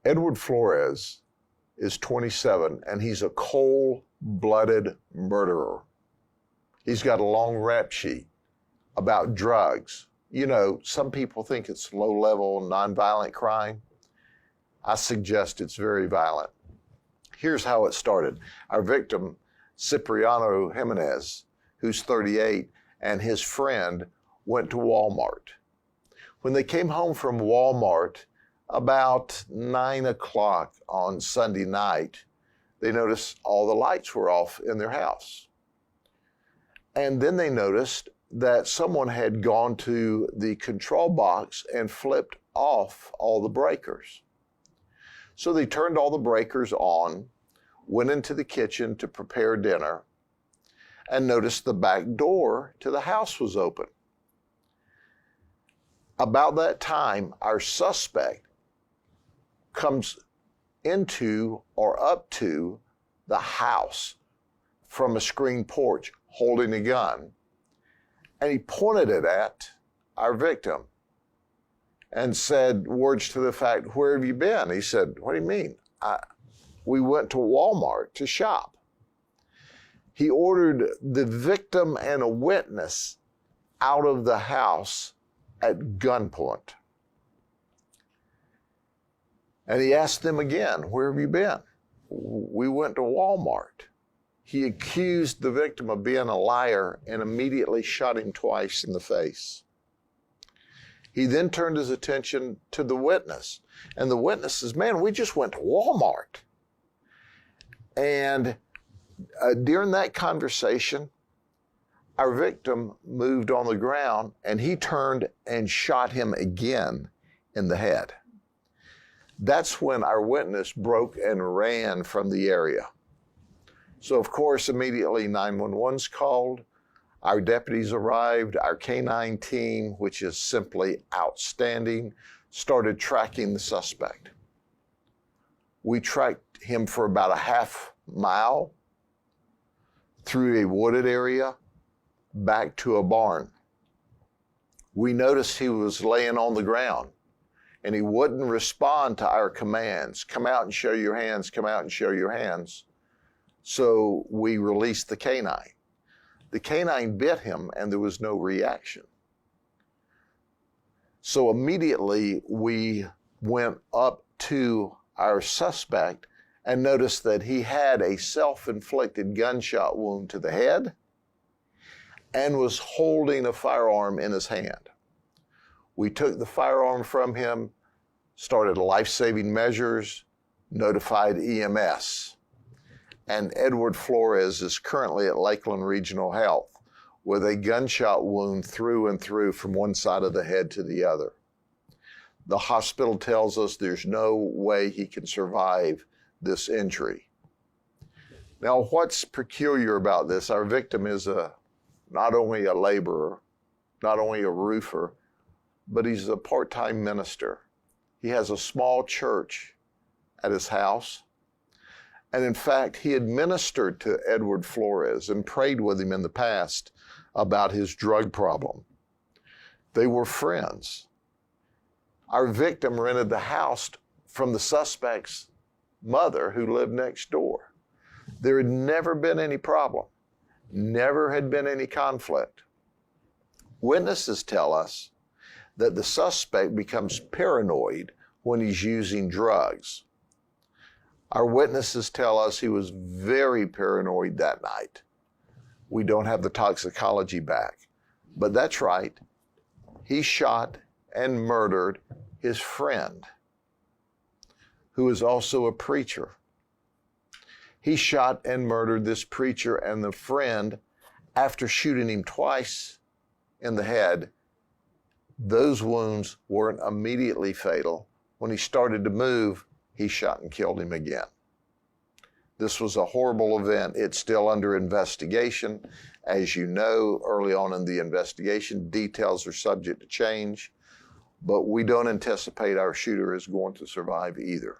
Edward Flores is 27, and he's a cold-blooded murderer. He's got a long rap sheet about drugs. You know, some people think it's low-level, nonviolent crime. I suggest it's very violent. Here's how it started. Our victim, Cipriano Jimenez, who's 38, and his friend went to Walmart. When they came home from Walmart about 9 o'clock on Sunday night, they noticed all the lights were off in their house. And then they noticed that someone had gone to the control box and flipped off all the breakers. So they turned all the breakers on, went into the kitchen to prepare dinner, and noticed the back door to the house was open. About that time, our suspect comes into or up to the house from a screen porch holding a gun, and he pointed it at our victim and said words to the effect, "Where have you been?" He said, "What do you mean?" We went to Walmart to shop. He ordered the victim and a witness out of the house at gunpoint. And he asked them again, "Where have you been?" "We went to Walmart." He accused the victim of being a liar and immediately shot him twice in the face. He then turned his attention to the witness. And the witness says, "Man, we just went to Walmart." And during that conversation, our victim moved on the ground and he turned and shot him again in the head. That's when our witness broke and ran from the area. So, of course, immediately 911's called. Our deputies arrived. Our canine team, which is simply outstanding, started tracking the suspect. We tracked him for about a half mile through a wooded area back to a barn. We noticed he was laying on the ground and he wouldn't respond to our commands. "Come out and show your hands, come out and show your hands." So we released the canine. The canine bit him and there was no reaction. So immediately we went up to our suspect and noticed that he had a self-inflicted gunshot wound to the head and was holding a firearm in his hand. We took the firearm from him, started life-saving measures, notified EMS. And Edward Flores is currently at Lakeland Regional Health with a gunshot wound through and through from one side of the head to the other. The hospital tells us there's no way he can survive this injury. Now, what's peculiar about this? Our victim is not only a laborer, not only a roofer, but he's a part-time minister. He has a small church at his house. And in fact, he had ministered to Edward Flores and prayed with him in the past about his drug problem. They were friends. Our victim rented the house from the suspect's mother who lived next door. There had never been any problem. Never had been any conflict. Witnesses tell us that the suspect becomes paranoid when he's using drugs. Our witnesses tell us he was very paranoid that night. We don't have the toxicology back, but that's right. He shot and murdered his friend, who is also a preacher. He shot and murdered this preacher and the friend after shooting him twice in the head. Those wounds weren't immediately fatal. When he started to move, he shot and killed him again. This was a horrible event. It's still under investigation. As you know, early on in the investigation, details are subject to change, but we don't anticipate our shooter is going to survive either.